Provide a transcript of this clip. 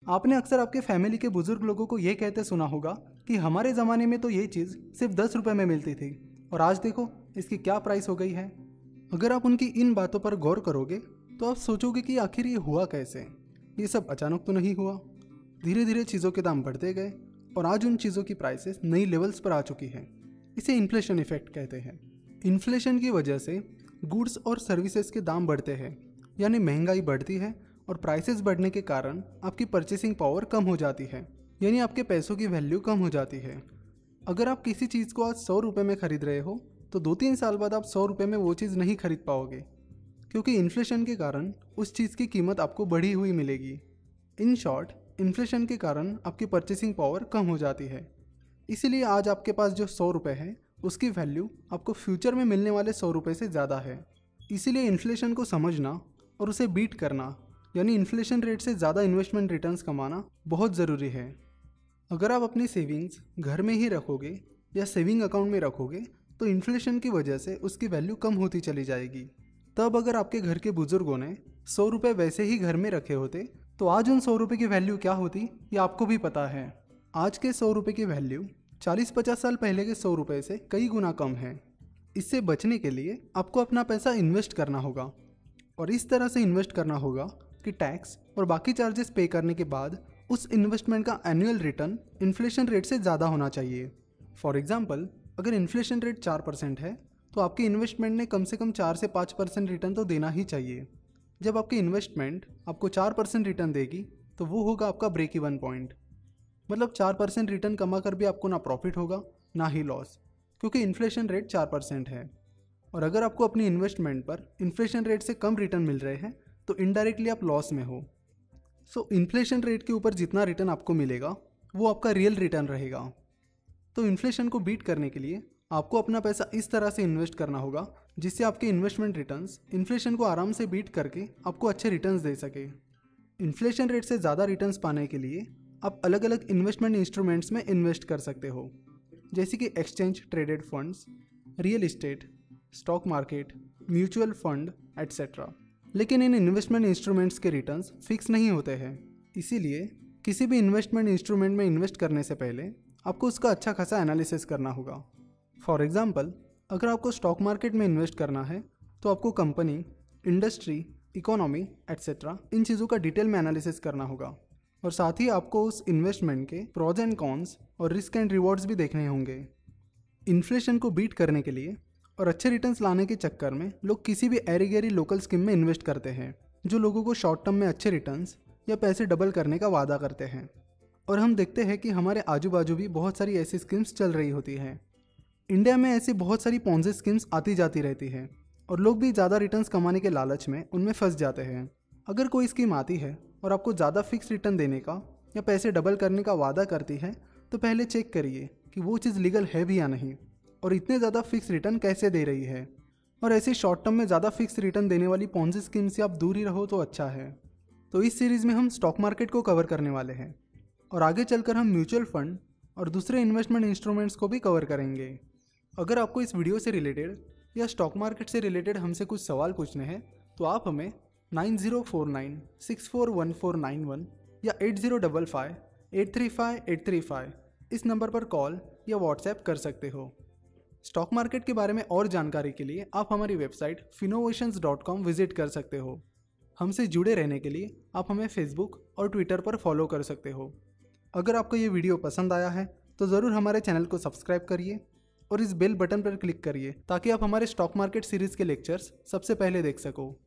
आपने अक्सर आपके फैमिली के बुजुर्ग लोगों को ये कहते सुना होगा कि हमारे ज़माने में तो ये चीज़ सिर्फ 10 रुपये में मिलती थी और आज देखो इसकी क्या प्राइस हो गई है। अगर आप उनकी इन बातों पर गौर करोगे तो आप सोचोगे कि आखिर ये हुआ कैसे। ये सब अचानक तो नहीं हुआ, धीरे धीरे चीज़ों के दाम बढ़ते गए और आज उन चीज़ों की प्राइसेस नई लेवल्स पर आ चुकी है। इसे इन्फ्लेशन इफेक्ट कहते हैं। इन्फ्लेशन की वजह से गुड्स और सर्विसेज के दाम बढ़ते हैं, यानी महंगाई बढ़ती है और प्राइसेस बढ़ने के कारण आपकी परचेसिंग पावर कम हो जाती है, यानी आपके पैसों की वैल्यू कम हो जाती है। अगर आप किसी चीज़ को आज 100 रुपये में खरीद रहे हो तो 2-3 साल बाद आप 100 रुपये में वो चीज़ नहीं खरीद पाओगे, क्योंकि इन्फ्लेशन के कारण उस चीज़ की कीमत आपको बढ़ी हुई मिलेगी। इन शॉर्ट, इन्फ्लेशन के कारण आपकी परचेसिंग पावर कम हो जाती है। इसीलिए आज आपके पास जो 100 रुपये है उसकी वैल्यू आपको फ्यूचर में मिलने वाले 100 रुपये से ज़्यादा है। इसीलिए इन्फ्लेशन को समझना और उसे बीट करना, यानी इन्फ्लेशन रेट से ज़्यादा इन्वेस्टमेंट रिटर्न्स कमाना बहुत ज़रूरी है। अगर आप अपनी सेविंग्स घर में ही रखोगे या सेविंग अकाउंट में रखोगे तो इन्फ्लेशन की वजह से उसकी वैल्यू कम होती चली जाएगी। तब अगर आपके घर के बुजुर्गों ने 100 रुपये वैसे ही घर में रखे होते तो आज उन 100 रुपये की वैल्यू क्या होती ये आपको भी पता है। आज के 100 रुपये की वैल्यू 40-50 साल पहले के 100 रुपये से कई गुना कम है। इससे बचने के लिए आपको अपना पैसा इन्वेस्ट करना होगा और इस तरह से इन्वेस्ट करना होगा कि टैक्स और बाकी चार्जेस पे करने के बाद उस इन्वेस्टमेंट का एनुअल रिटर्न इन्फ्लेशन रेट से ज़्यादा होना चाहिए। फॉर एग्जांपल, अगर इन्फ्लेशन रेट 4% है तो आपके इन्वेस्टमेंट ने कम से कम 4 से 5% रिटर्न तो देना ही चाहिए। जब आपकी इन्वेस्टमेंट आपको 4% रिटर्न देगी तो वो होगा आपका ब्रेक इवन पॉइंट। मतलब 4% रिटर्न कमा कर भी आपको ना प्रॉफिट होगा ना ही लॉस, क्योंकि इन्फ्लेशन रेट 4% है। और अगर आपको अपनी इन्वेस्टमेंट पर इन्फ्लेशन रेट से कम रिटर्न मिल रहे हैं तो इनडायरेक्टली आप लॉस में हो। सो इन्फ्लेशन रेट के ऊपर जितना रिटर्न आपको मिलेगा वो आपका रियल रिटर्न रहेगा। तो इन्फ्लेशन को बीट करने के लिए आपको अपना पैसा इस तरह से इन्वेस्ट करना होगा जिससे आपके इन्वेस्टमेंट रिटर्न्स इन्फ्लेशन को आराम से बीट करके आपको अच्छे रिटर्न्स दे सके। इन्फ्लेशन रेट से ज़्यादा रिटर्न्स पाने के लिए आप अलग अलग इन्वेस्टमेंट इंस्ट्रूमेंट्स में इन्वेस्ट कर सकते हो, जैसे कि exchange traded funds, real estate, stock market, mutual fund etcetera. लेकिन इन इन्वेस्टमेंट इंस्ट्रूमेंट्स के रिटर्न्स फिक्स नहीं होते हैं, इसीलिए किसी भी इन्वेस्टमेंट इंस्ट्रूमेंट में इन्वेस्ट करने से पहले आपको उसका अच्छा खासा एनालिसिस करना होगा। फॉर एग्जांपल, अगर आपको स्टॉक मार्केट में इन्वेस्ट करना है तो आपको कंपनी, इंडस्ट्री, इकोनॉमी एट्सेट्रा इन चीज़ों का डिटेल में एनालिसिस करना होगा और साथ ही आपको उस इन्वेस्टमेंट के प्रॉज एंड कॉन्स और रिस्क एंड रिवॉर्ड्स भी देखने होंगे। इन्फ्लेशन को बीट करने के लिए और अच्छे रिटर्न्स लाने के चक्कर में लोग किसी भी एरी गैरी लोकल स्कीम में इन्वेस्ट करते हैं जो लोगों को शॉर्ट टर्म में अच्छे रिटर्न्स या पैसे डबल करने का वादा करते हैं। और हम देखते हैं कि हमारे आजू बाजू भी बहुत सारी ऐसी स्कीम्स चल रही होती हैं। इंडिया में ऐसी बहुत सारी पॉन्जी स्कीम्स आती जाती रहती है और लोग भी ज़्यादा रिटर्न्स कमाने के लालच में उनमें फंस जाते हैं। अगर कोई स्कीम आती है और आपको ज़्यादा फिक्स रिटर्न देने का या पैसे डबल करने का वादा करती है तो पहले चेक करिए कि वो चीज़ लीगल है भी या नहीं और इतने ज़्यादा फिक्स रिटर्न कैसे दे रही है। और ऐसे शॉर्ट टर्म में ज़्यादा फिक्स रिटर्न देने वाली पॉन्जी स्कीम से आप दूर ही रहो तो अच्छा है। तो इस सीरीज़ में हम स्टॉक मार्केट को कवर करने वाले हैं और आगे चलकर हम म्यूचुअल फंड और दूसरे इन्वेस्टमेंट इंस्ट्रूमेंट्स को भी कवर करेंगे। अगर आपको इस वीडियो से रिलेटेड या स्टॉक मार्केट से रिलेटेड हमसे कुछ सवाल पूछने हैं तो आप हमें 9049641491 या 8055835835 इस नंबर पर कॉल या व्हाट्सएप कर सकते हो। स्टॉक मार्केट के बारे में और जानकारी के लिए आप हमारी वेबसाइट finnovations.com विजिट कर सकते हो। हमसे जुड़े रहने के लिए आप हमें फेसबुक और ट्विटर पर फॉलो कर सकते हो। अगर आपको ये वीडियो पसंद आया है तो ज़रूर हमारे चैनल को सब्सक्राइब करिए और इस बेल बटन पर क्लिक करिए ताकि आप हमारे स्टॉक मार्केट सीरीज़ के लेक्चर्स सबसे पहले देख सको।